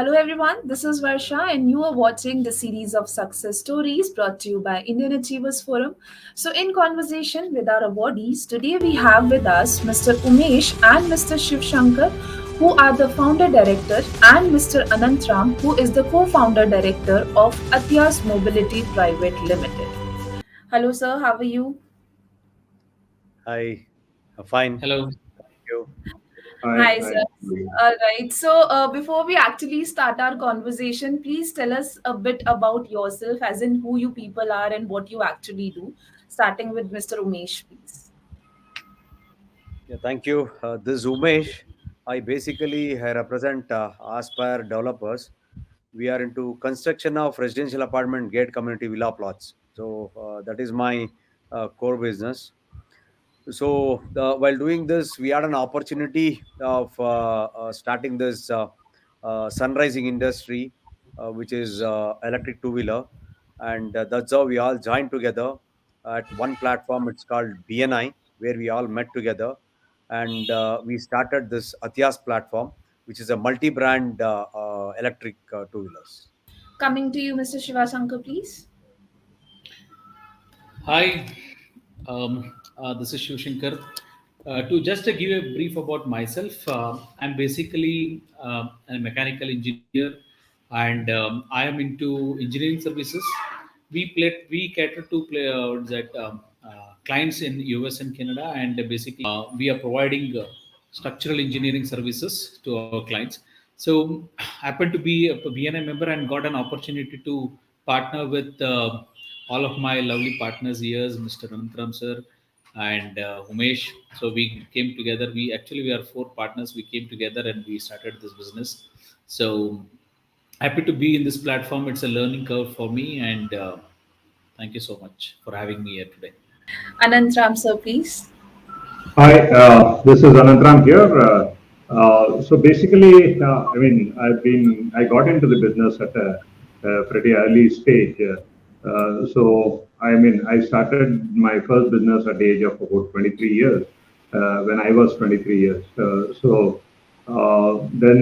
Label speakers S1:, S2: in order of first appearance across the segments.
S1: Hello, everyone. This is Varsha, and you are watching the series of success stories brought to you by Indian Achievers Forum. So, in conversation with our awardees, today we have with us Mr. Umesh and Mr. Shivshankar, who are the founder director, and Mr. Ananthram, who is the co founder director of Atyas Mobility Private Limited. Hello, sir. How are you?
S2: Hi, fine.
S3: Hello.
S2: Thank you.
S1: Hi,
S4: Hi.
S1: sir. All right. So, before we actually start our conversation, please tell us a bit about yourself, as in who you people are and what you actually do. Starting with Mr. Umesh, please.
S2: Yeah, thank you. This is Umesh. I represent Aspire Developers. We are into construction of residential apartment gate community villa plots. So that is my core business. So while doing this, we had an opportunity of starting this sunrising industry, which is electric two wheeler, and that's how we all joined together at one platform. It's called BNI, where we all met together, and we started this Atyas platform, which is a multi-brand electric two wheelers.
S1: Coming to you, Mr. Shivashankar, please.
S3: Hi. This is Shivshankar. To just give a brief about myself, I'm basically a mechanical engineer, and I am into engineering services. We cater to that clients in US and Canada, and basically we are providing structural engineering services to our clients. So, happened to be a BNI member and got an opportunity to partner with all of my lovely partners here, Mr. Ananthram sir and Umesh. So we came together. We are four partners. We came together and we started this business. So happy to be in this platform. It's a learning curve for me, and thank you so much for having me here today.
S1: Anantram, sir, please.
S4: Hi, this is Ananthram here. So basically, I got into the business at a pretty early stage. I started my first business at the age of about 23 years, when I was 23 years. Then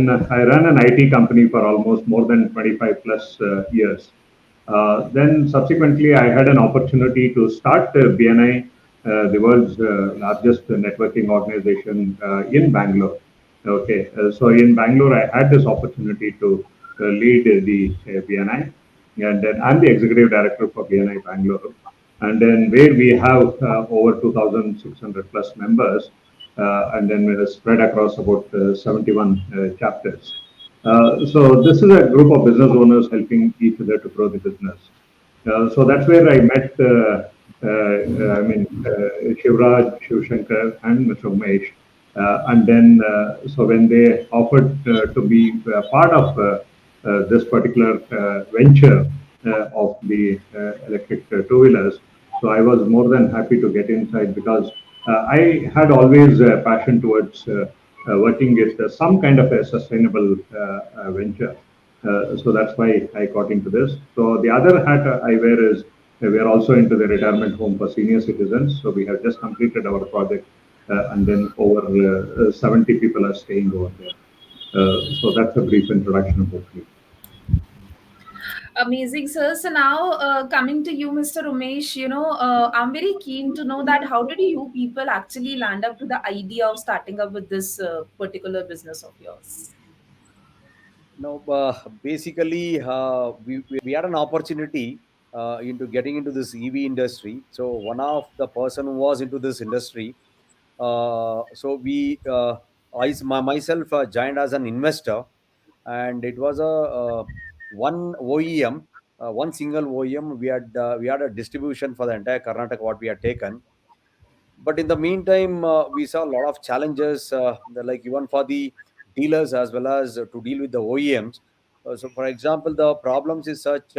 S4: I ran an IT company for almost more than 25 plus years. Then subsequently, I had an opportunity to start BNI, the world's largest networking organization in Bangalore. Okay, so in Bangalore, I had this opportunity to lead the BNI, and then I'm the executive director for BNI Bangalore. And then where we have over 2,600 plus members, and then we're spread across about 71 chapters. So this is a group of business owners helping each other to grow the business. So that's where I met, Shivraj, Shivshankar, and Mr. Umesh. And then, so when they offered to be part of this particular venture of the electric two-wheelers, so I was more than happy to get inside because I had always a passion towards working with some kind of a sustainable venture. So that's why I got into this. So the other hat I wear is we are also into the retirement home for senior citizens. So we have just completed our project, and then over 70 people are staying over there. So that's a brief introduction about me.
S1: Amazing, sir. So now, coming to you, Mr. Umesh, I'm very keen to know that how did you people actually land up to the idea of starting up with this particular business of yours?
S2: No, basically, we had an opportunity into getting into this EV industry. So one of the person who was into this industry, so myself joined as an investor, and it was a one OEM, one single OEM. We had a distribution for the entire Karnataka what we had taken, but in the meantime we saw a lot of challenges, like even for the dealers as well as to deal with the OEMs. So for example, the problems is such,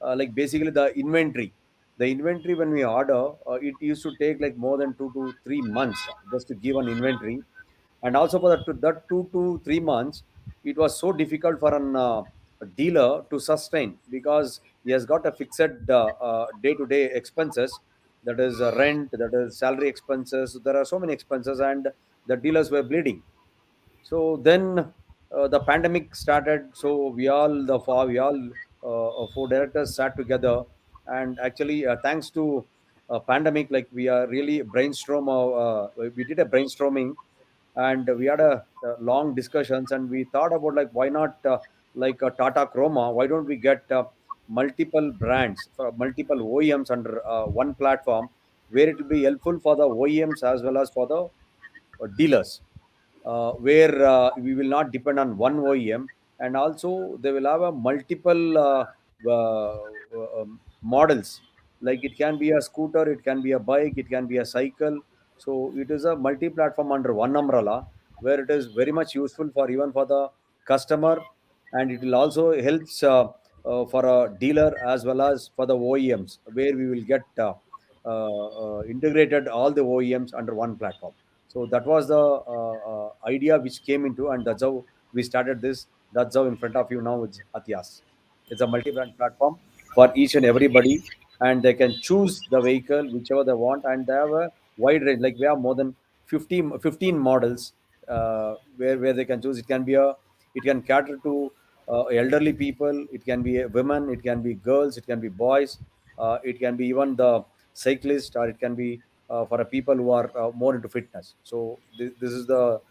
S2: like basically the inventory when we order, it used to take like more than 2 to 3 months just to give an inventory. And also for that 2 to 3 months, it was so difficult for a dealer to sustain because he has got a fixed day-to-day expenses, that is rent, that is salary expenses. There are so many expenses, and the dealers were bleeding. So then the pandemic started, so we all four directors sat together, and actually, thanks to pandemic, like we are really we did a brainstorming, and we had a long discussions, and we thought about like why not like Tata Chroma, why don't we get multiple brands for multiple OEMs under one platform, where it will be helpful for the OEMs as well as for the dealers, where we will not depend on one OEM, and also they will have a multiple models. Like it can be a scooter, it can be a bike, it can be a cycle. So it is a multi-platform under one umbrella, where it is very much useful for even for the customer, and it will also helps for a dealer as well as for the OEMs, where we will get integrated all the OEMs under one platform. So that was the idea which came into, and that's how we started this. That's how in front of you now it's Atias. It's a multi-brand platform for each and everybody, and they can choose the vehicle whichever they want, and they have a wide range. Like we have more than 15 models where they can choose. It can cater to elderly people. It can be women. It can be girls. It can be boys. It can be even the cyclist, or it can be for a people who are more into fitness. So this is the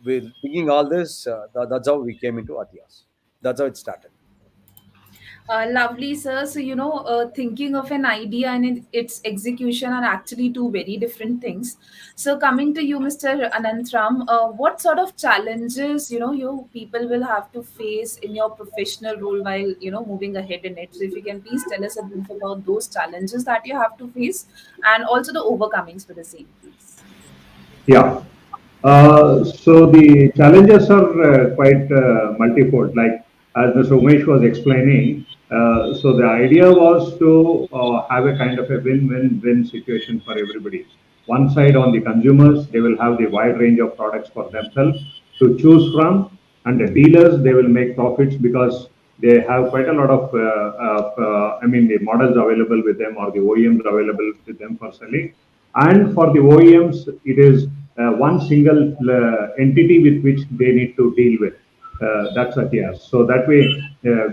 S2: with thinking all this. That's how we came into Atias. That's how it started.
S1: Lovely, sir. So, thinking of an idea and its execution are actually two very different things. So, coming to you, Mr. Ananthram, what sort of challenges, you people will have to face in your professional role while, moving ahead in it? So, if you can please tell us a brief about those challenges that you have to face and also the overcomings for the same, please.
S4: Yeah. So the challenges are quite multifold. Like as Mr. Umesh was explaining, so the idea was to have a kind of a win-win-win situation for everybody. One side on the consumers, they will have the wide range of products for themselves to choose from, and the dealers, they will make profits because they have quite a lot I mean, the models available with them or the OEMs available with them for selling. And for the OEMs, it is one single entity with which they need to deal with. That's Atias. So that way,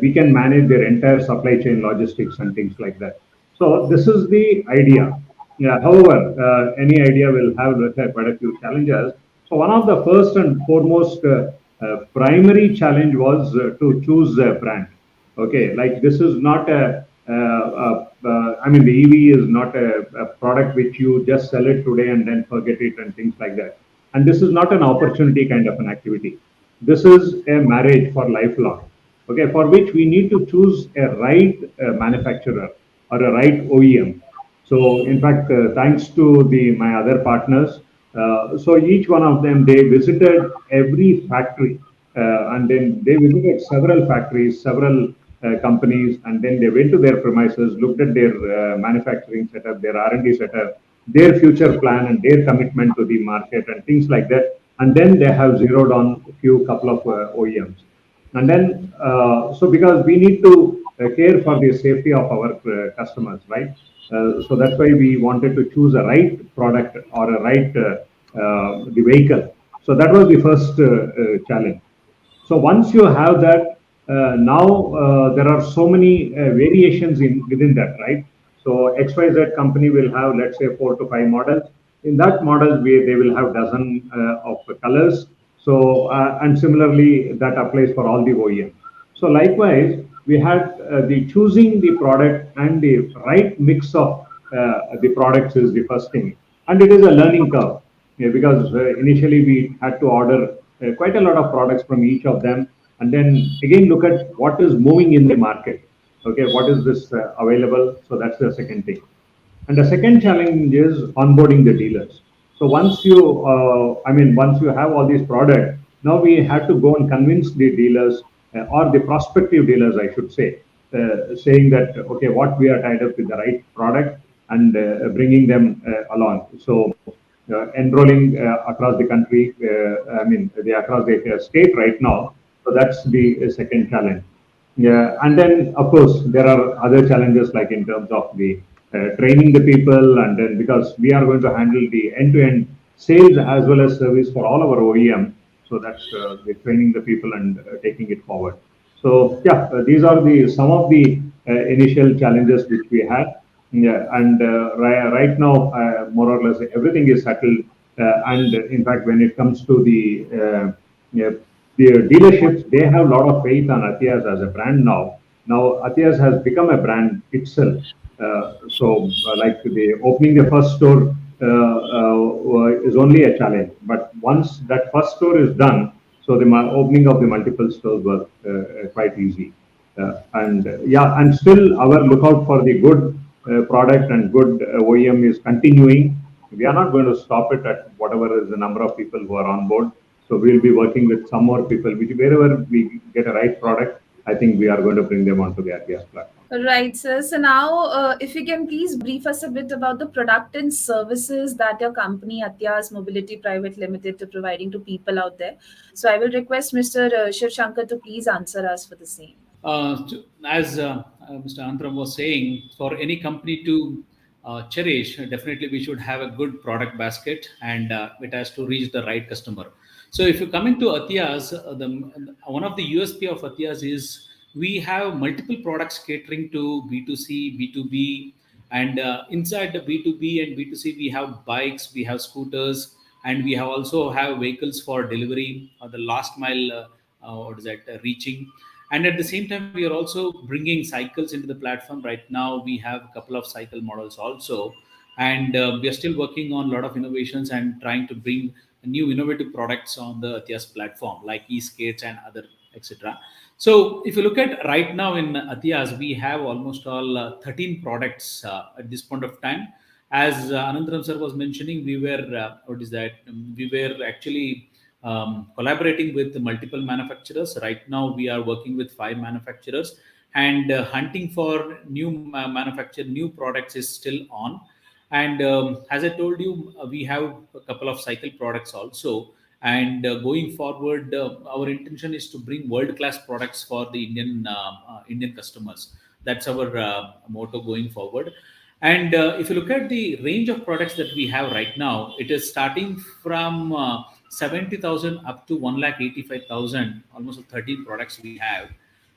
S4: we can manage their entire supply chain logistics and things like that. So this is the idea. Yeah, however, any idea will have quite a few challenges. So one of the first and foremost primary challenge was to choose a brand. Okay, like this is not I mean, the EV is not a product which you just sell it today and then forget it and things like that. And this is not an opportunity kind of an activity. This is a marriage for lifelong. Okay, for which we need to choose a right manufacturer or a right OEM. So, in fact, thanks to the my other partners, so each one of them they visited every factory, and then they visited several factories, several companies, and then they went to their premises, looked at their manufacturing setup, their R&D setup, their future plan, and their commitment to the market, and things like that. And then they have zeroed on a few couple of OEMs. And then, so because we need to care for the safety of our customers, right? So that's why we wanted to choose a right product or a right the vehicle. So that was the first challenge. So once you have that, now there are so many variations in within that, right? So XYZ company will have, let's say, 4 to 5 models. In that model, they will have dozen of colors. So and similarly, that applies for all the OEM. So likewise, we had the choosing the product and the right mix of the products is the first thing, and it is a learning curve. Yeah, because initially we had to order quite a lot of products from each of them, and then again look at what is moving in the market. Okay, what is this available? So that's the second thing. And the second challenge is onboarding the dealers. So once you have all these products, now we have to go and convince the dealers or the prospective dealers, I should say, saying that okay, what we are tied up with the right product and bringing them along. So enrolling across the country, I mean, across the state right now. So that's the second challenge. Yeah, and then of course there are other challenges like in terms of the training the people, and then because we are going to handle the end-to-end sales as well as service for all our OEM. So that's the training the people and taking it forward. So yeah, these are the some of the initial challenges which we had. Yeah, and right now, more or less everything is settled. And in fact, when it comes to yeah, the dealerships, they have a lot of faith on Atias as a brand now. Now Atias has become a brand itself. Like the opening the first store is only a challenge. But once that first store is done, so the opening of the multiple stores was quite easy. Yeah, and still our lookout for the good product and good OEM is continuing. We are not going to stop it at whatever is the number of people who are on board. So we'll be working with some more people, which wherever we get a right product, I think we are going to bring them onto the Atias platform.
S1: Right, sir. So now, if you can please brief us a bit about the product and services that your company, Atyas Mobility Private Limited, to providing to people out there. So I will request Mr. Shivshankar to please answer us for the same.
S3: As Mr. Ananthram was saying, for any company to cherish, definitely we should have a good product basket, and it has to reach the right customer. So, if you come into Atias, one of the USP of Atias is we have multiple products catering to B2C, B2B, and inside the B2B and B2C, we have bikes, we have scooters, and we have also have vehicles for delivery or the last mile. What is that? Reaching, and at the same time we are also bringing cycles into the platform. Right now we have a couple of cycle models also, and we are still working on a lot of innovations and trying to bring new innovative products on the Atias platform like e-skates and other etc. So if you look at right now in Atias, we have almost all 13 products at this point of time. As Ananthram sir was mentioning, we were what is that? We were actually collaborating with multiple manufacturers. Right now, we are working with 5 manufacturers, and hunting for new manufacture, new products is still on. And as I told you, we have a couple of cycle products also. And going forward, our intention is to bring world-class products for the Indian customers. That's our motto going forward. And if you look at the range of products that we have right now, it is starting from 70,000 up to 1,85,000, almost 13 products we have.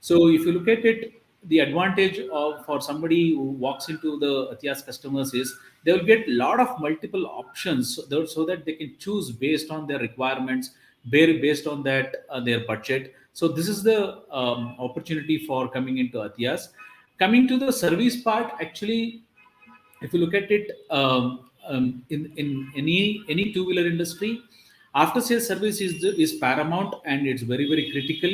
S3: So if you look at it, the advantage of for somebody who walks into the Atias customers is they will get a lot of multiple options, so that they can choose based on their requirements, based on that their budget. So this is the opportunity for coming into Atias. Coming to the service part, actually, if you look at it, in any two wheeler industry, after sales service is paramount, and it's very very critical.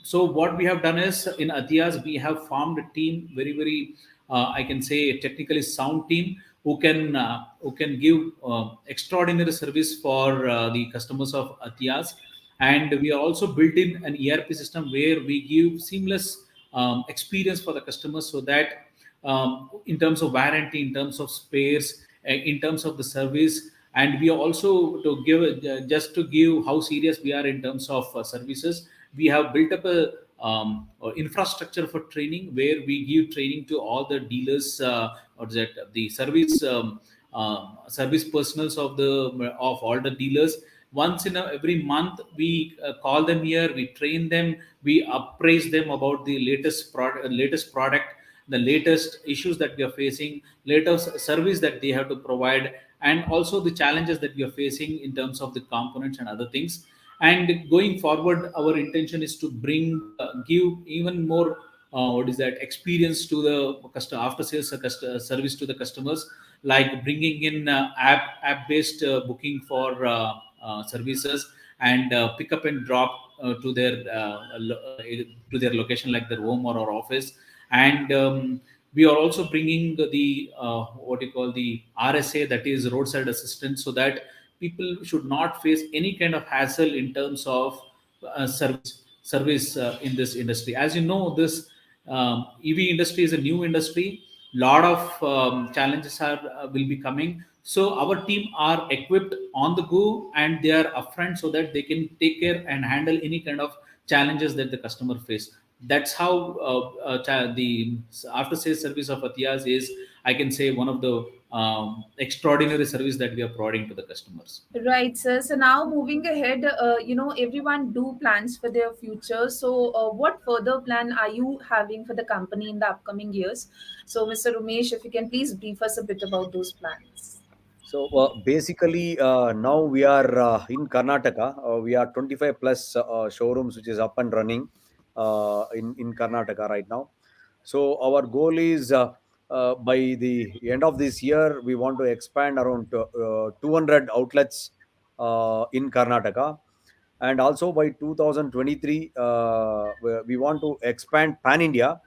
S3: So what we have done is in Atias we have formed a team, very very I can say a technically sound team, who can give extraordinary service for the customers of Atias. And we are also built in an ERP system where we give seamless experience for the customers, so that in terms of warranty, in terms of spares, in terms of the service. And we are also to give just to give how serious we are in terms of services. We have built up a infrastructure for training, where we give training to all the dealers, or that the service personals of all the dealers. Once in every month we call them here, we train them, we appraise them about the latest product, the latest issues that we are facing, latest service that they have to provide, and also the challenges that we are facing in terms of the components and other things. And going forward, our intention is to give even more what is that experience to the customer, after sales service to the customers, like bringing in app based booking for services, and pick up and drop to their location, like their home or office. And we are also bringing the what you call the RSA, that is roadside assistance, so that people should not face any kind of hassle in terms of service in this industry. As you know, this EV industry is a new industry. Lot of challenges are will be coming. So our team are equipped on the go, and they are upfront, so that they can take care and handle any kind of challenges that the customer face. That's how the after sales service of Atias is, I can say, one of the extraordinary service that we are providing to the customers.
S1: Right, sir. So now moving ahead, everyone do plans for their future. So, what further plan are you having for the company in the upcoming years? So, Mr. Umesh, if you can please brief us a bit about those plans.
S2: So basically, now we are in Karnataka. We are 25 plus showrooms, which is up and running in Karnataka right now. So our goal is by the end of this year, we want to expand around 200 outlets in Karnataka, and also by 2023, we want to expand pan India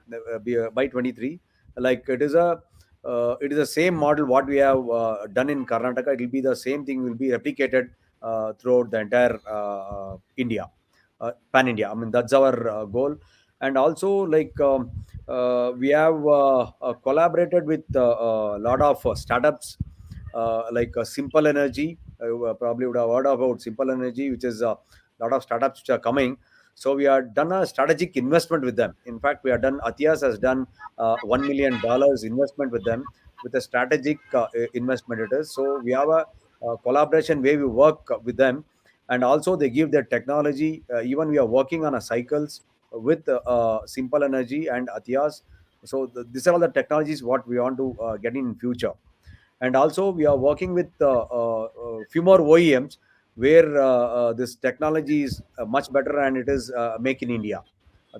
S2: by 23. Like it is the same model what we have done in Karnataka. It will be the same thing will be replicated throughout the entire India, pan India. I mean that's our goal. And also we have collaborated with a lot of startups Simple Energy. Probably would have heard about Simple Energy, which is a lot of startups which are coming. So we have done a strategic investment with them. In fact, we have done Atias has done $1 million investment with them with a strategic investment. It is so we have a collaboration where we work with them, and also they give their technology. Even we are working on a cycles with Simple Energy and Atias. So these are all the technologies what we want to get in future. And also we are working with few more OEMs where this technology is much better and it is make in India.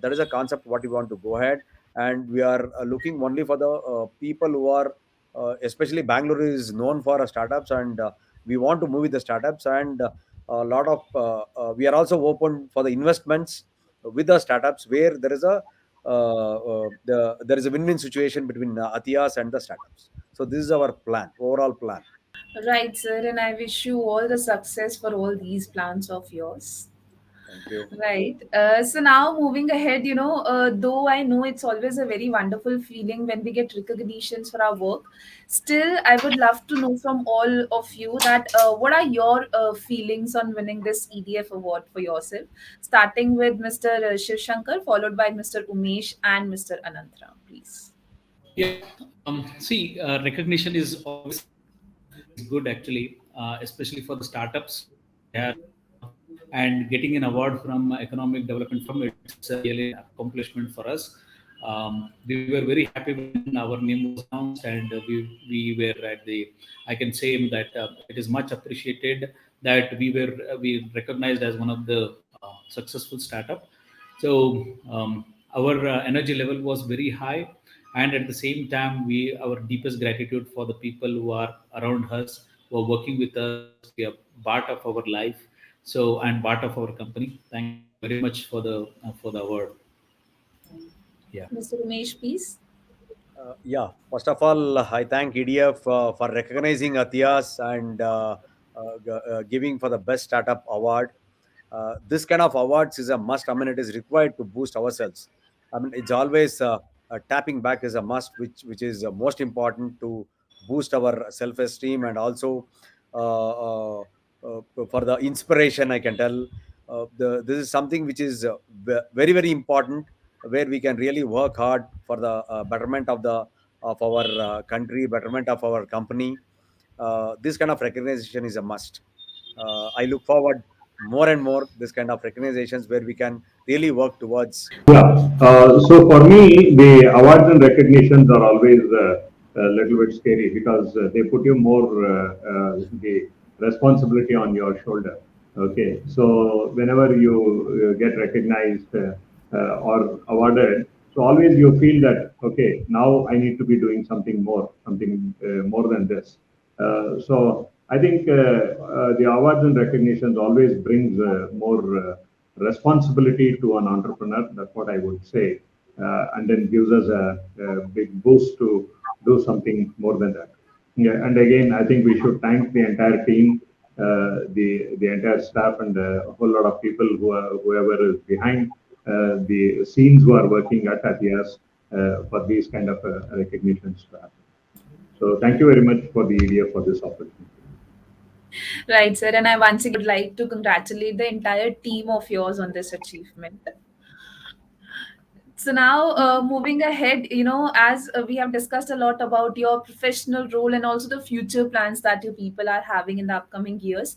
S2: That is a concept what we want to go ahead, and we are looking only for the people who are especially Bangalore is known for startups, and we want to move with the startups, and a lot of we are also open for the investments with the startups where there is a there is a win-win situation between Atias and the startups. So this is our plan, overall plan.
S1: Right, sir. And I wish you all the success for all these plans of yours.
S2: Thank you.
S1: Right. So now moving ahead, though I know it's always a very wonderful feeling when we get recognitions for our work, still I would love to know from all of you that what are your feelings on winning this EDF award for yourself, starting with Mr. Shivshankar, followed by Mr. Umesh and Mr. Ananthram, please.
S3: Yeah. See, recognition is always good actually, especially for the startups we have, and getting an award from economic development firm. It's really an accomplishment for us. We were very happy when our name was announced, and we were at the. I can say that it is much appreciated that we recognized as one of the successful startup. So our energy level was very high, and at the same time, we our deepest gratitude for the people who are around us, who are working with us, to be a part of our life, so and part of our company. Thank you very much for the award. Yeah.
S1: Mr. Umesh, please.
S2: Yeah, first of all, I thank EDF for recognizing Atias and giving for the best startup award. This kind of awards is a must. I mean, it is required to boost ourselves. I mean, it's always tapping back is a must, which is most important to boost our self-esteem, and also for the inspiration. I can tell this is something which is very very important, where we can really work hard for the betterment of our country, betterment of our company. This kind of recognition is a must. I look forward more and more this kind of recognitions where we can really work towards.
S4: Yeah. So for me, the awards and recognitions are always a little bit scary because they put you more the responsibility on your shoulder. Okay. So whenever you get recognized or awarded, so always you feel that okay, now I need to be doing something more, something more than this. So I think the awards and recognitions always brings more responsibility to an entrepreneur. That's what I would say, and then gives us a big boost to do something more than that. Yeah, and again, I think we should thank the entire team, the entire staff, and a whole lot of people whoever is behind the scenes who are working at Atias for these kind of recognitions to happen. So thank you very much for the EDF for this opportunity.
S1: Right, sir. And I once again would like to congratulate the entire team of yours on this achievement. So now, moving ahead, as we have discussed a lot about your professional role and also the future plans that you people are having in the upcoming years,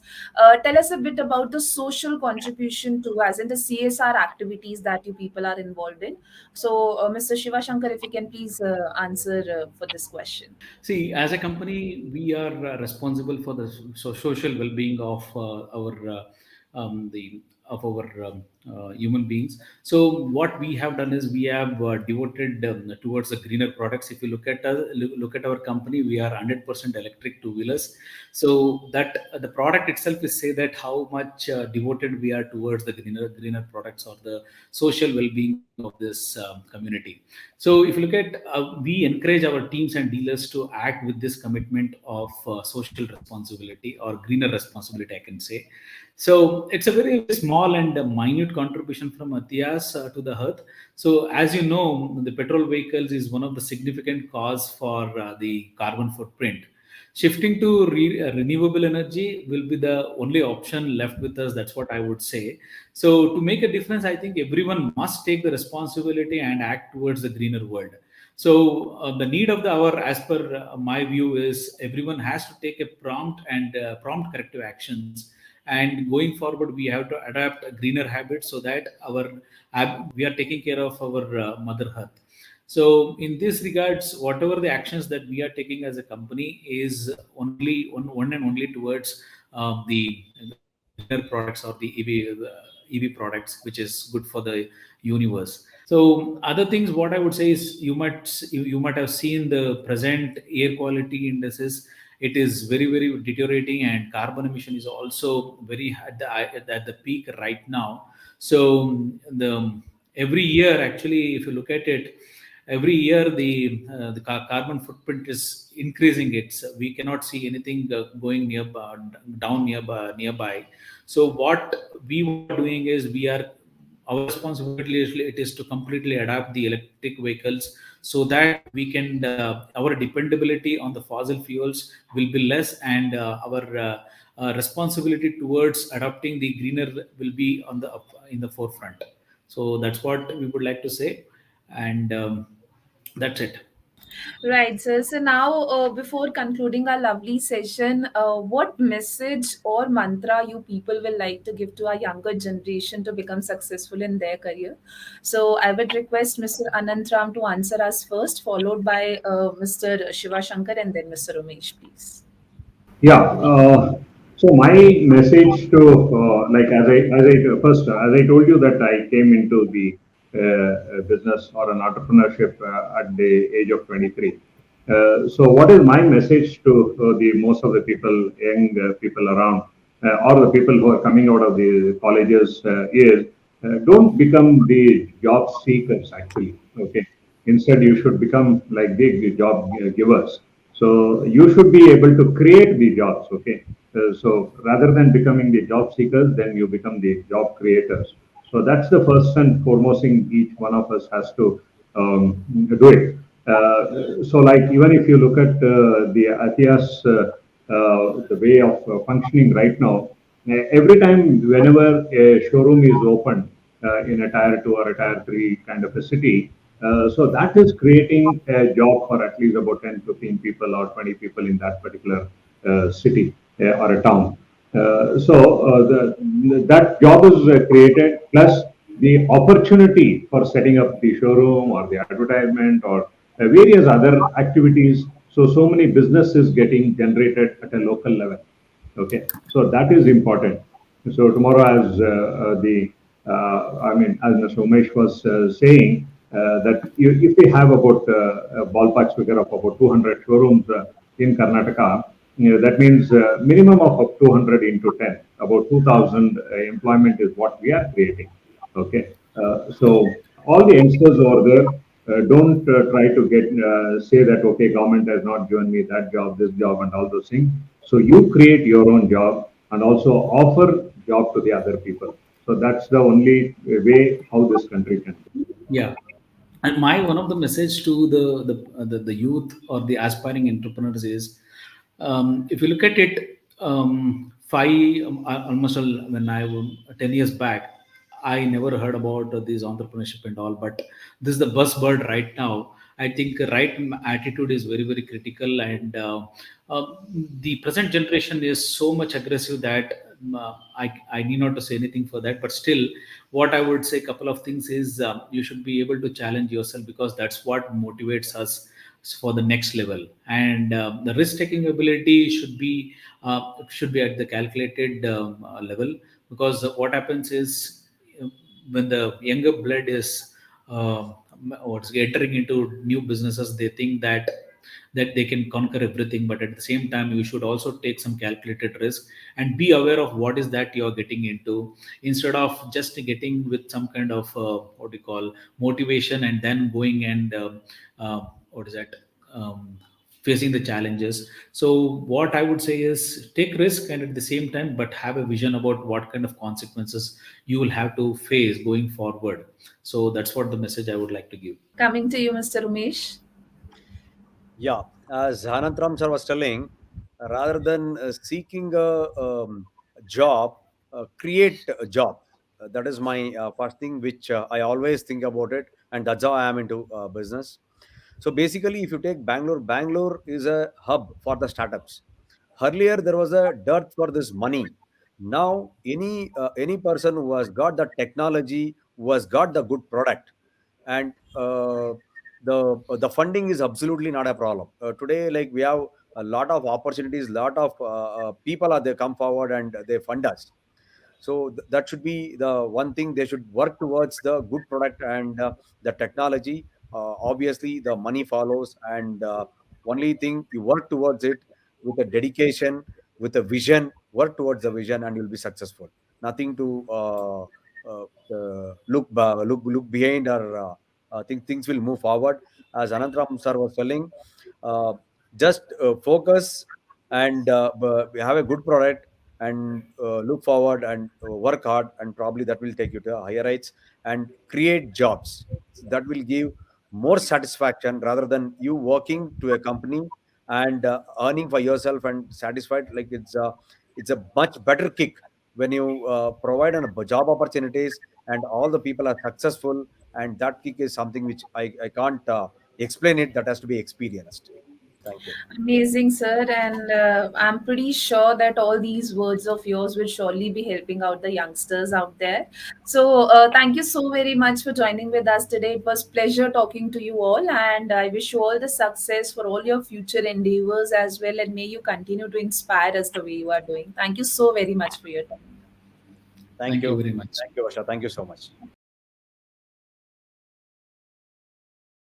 S1: tell us a bit about the social contribution to, as in the CSR activities that you people are involved in. So, Mr. Shiva Shankar, if you can please answer for this question.
S3: See, as a company, we are responsible for the social well-being of our the of our human beings. So what we have done is we have devoted towards the greener products. If you look at our company, we are 100% electric two wheelers. So that the product itself is say that how much devoted we are towards the greener products or the social well-being of this community. So if you look at, we encourage our teams and dealers to act with this commitment of social responsibility or greener responsibility, I can say. So it's a very, very small and minute contribution from Athias to the earth. So as you know, the petrol vehicles is one of the significant cause for the carbon footprint. Shifting to renewable energy will be the only option left with us. That's what I would say. So to make a difference, I think everyone must take the responsibility and act towards the greener world. So the need of the hour, as per my view, is everyone has to take a prompt corrective actions. And going forward, we have to adapt greener habits so that we are taking care of our mother earth. So in this regards, whatever the actions that we are taking as a company is only one and only towards the greener products or the EV products, which is good for the universe. So other things, what I would say is you might have seen the present air quality indices. It is very, very deteriorating, and carbon emission is also very at the peak right now. So the every year, actually, if you look at it, every year the carbon footprint is increasing. It's we cannot see anything going nearby. So what we are doing is we are our responsibility it is to completely adapt the electric vehicles so that we can our dependability on the fossil fuels will be less, and our responsibility towards adopting the greener will be on the in the forefront. So that's what we would like to say, and that's it.
S1: Right, sir. So now, before concluding our lovely session, what message or mantra you people will like to give to our younger generation to become successful in their career? So I would request Mr. Ananthram to answer us first, followed by Mr. Shiva Shankar and then Mr. Umesh, please.
S4: Yeah. So my message to like as I told you that I came into the business or an entrepreneurship at the age of 23. So what is my message to the most of the people, young people around, or the people who are coming out of the colleges is don't become the job seekers actually. Okay. Instead, you should become like the job givers. So you should be able to create the jobs. Okay. So rather than becoming the job seekers, then you become the job creators. So that's the first and foremost thing each one of us has to do it. So like even if you look at the Atias, the way of functioning right now, every time whenever a showroom is opened in a tier 2 or a tier 3 kind of a city, so that is creating a job for at least about 10, 15 people or 20 people in that particular city or a town. That job is created, plus the opportunity for setting up the showroom or the advertisement or various other activities. So many businesses getting generated at a local level. Okay, so that is important. So tomorrow, as as Mr. Umesh was saying, that if we have about a ballpark figure of about 200 showrooms in Karnataka, that means minimum of 200 into 10, about 2,000 employment is what we are creating. Okay, so all the youngsters over there, don't try to get say that okay, government has not given me that job, this job, and all those things. So you create your own job and also offer job to the other people. So that's the only way how this country can go.
S3: Yeah, and my one of the message to the youth or the aspiring entrepreneurs is, if you look at it, almost when I was 10 years back, I never heard about this entrepreneurship and all, but this is the buzzword right now. I think right attitude is very, very critical, and uh, the present generation is so much aggressive that I need not to say anything for that. But still, what I would say, couple of things is you should be able to challenge yourself, because that's what motivates us for the next level. And the risk taking ability should be at the calculated level, because what happens is, uh, when the younger blood is uh, what's entering into new businesses, they think that they can conquer everything. But at the same time, you should also take some calculated risk and be aware of what is that you're getting into, instead of just getting with some kind of what do you call motivation, and then going and uh, what is that facing the challenges. So what I would say is, take risk, and at the same time, but have a vision about what kind of consequences you will have to face going forward. So that's what the message I would like to give.
S1: Coming to you, Mr. Umesh.
S2: Yeah, as Ananthram sir was telling, rather than seeking a job, create a job. That is my first thing, which I always think about it, and that's how I am into business. So basically, if you take Bangalore, Bangalore is a hub for the startups. Earlier, there was a dearth for this money. Now, any person who has got the technology, who has got the good product, and the funding is absolutely not a problem today. Like, we have a lot of opportunities, lot of people are they come forward and they fund us. So that should be the one thing they should work towards, the good product and the technology. Obviously the money follows, and only thing you work towards it with a dedication, with a vision. Work towards the vision and you'll be successful. Nothing to look behind, or think things will move forward. As Anantram sir was telling, uh, just focus and we have a good product, and look forward and work hard, and probably that will take you to higher heights, and create jobs that will give more satisfaction rather than you working to a company and earning for yourself and satisfied. Like, it's a much better kick when you provide job opportunities and all the people are successful, and that kick is something which I can't explain it. That has to be experienced. Thank you.
S1: Amazing, sir. And I'm pretty sure that all these words of yours will surely be helping out the youngsters out there. So, thank you so very much for joining with us today. It was pleasure talking to you all, and I wish you all the success for all your future endeavors as well. And may you continue to inspire us the way you are doing. Thank you so very much for your time.
S2: Thank
S3: Thank you
S2: you.
S3: very much.
S2: Thank you, Asha. Thank you so much.